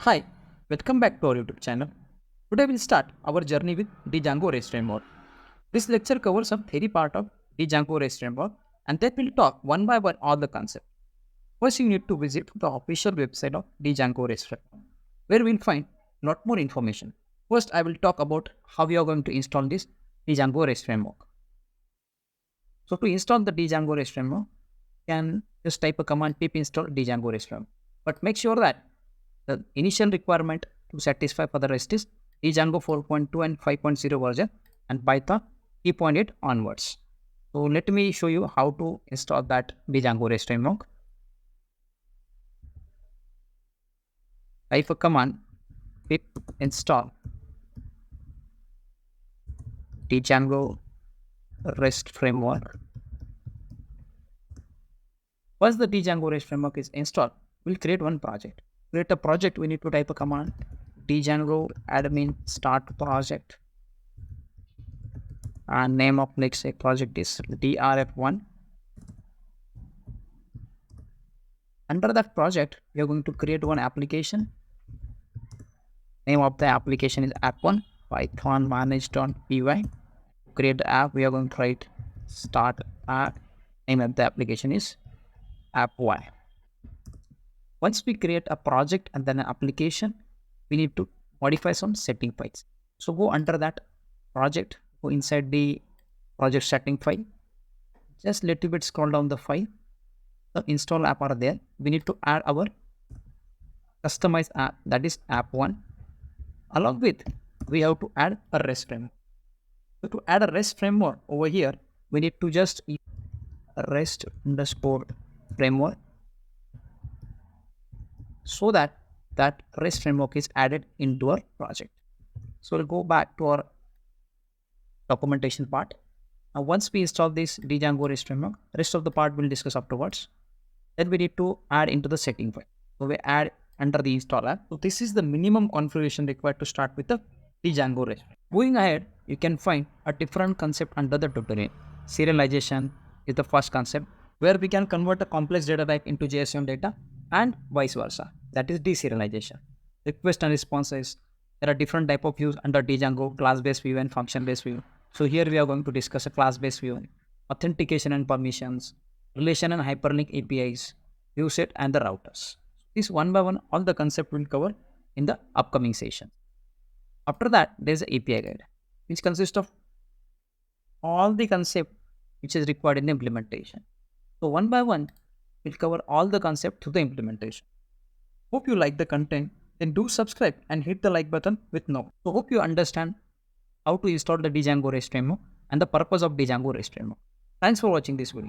Hi, welcome back to our YouTube channel. Today we'll start our journey with Django REST framework. This lecture covers a theory part of Django REST framework and then we'll talk one by one all the concepts. First, you need to visit the official website of Django REST framework, where we'll find a lot more information. First, I will talk about how we are going to install this Django REST framework. So to install the Django REST framework, you can just type a command pip install Django REST framework. But make sure that the initial requirement to satisfy for the rest is Django 4.2 and 5.0 version and Python 3.8 onwards. So let me show you how to install that Django REST framework. Type a command pip install Django REST framework. Once the Django REST framework is installed, we'll create one project. Create a project, we need to type a command Django admin start project, and name of let's say project is DRF1. Under that project, we are going to create one application. Name of the application is app1 python manage.py. Create the app, we are going to write start app. Name of the application is app1. Once we create a project and then an application, we need to modify some setting files. So go under that project, go inside the project setting file. Just little bit scroll down the file. The install app are there. We need to add our customized app, that is app1. Along with, we have to add a REST framework. So to add a REST framework over here, we need to just use REST underscore framework, so that REST framework is added into our project. So we'll go back to our documentation part. Now once we install this Django REST framework, rest of the part we'll discuss afterwards. Then we need to add into the setting file. So we add under the install app. So this is the minimum configuration required to start with the Django REST. Moving ahead, you can find a different concept under the tutorial. Serialization is the first concept, where we can convert a complex data type into JSON data and vice versa. That is deserialization. Request and responses. There are different type of views under Django: class-based view and function-based view. So here we are going to discuss a class-based view, authentication and permissions, relation and hyperlink APIs, view set and the routers. This one by one, all the concept will cover in the upcoming session. After that, there is an API guide, which consists of all the concept which is required in the implementation. So one by one, we'll cover all the concept to the implementation. Hope you like the content. Then do subscribe and hit the like button with no. So hope you understand how to install the Django REST framework and the purpose of Django REST framework. Thanks for watching this video.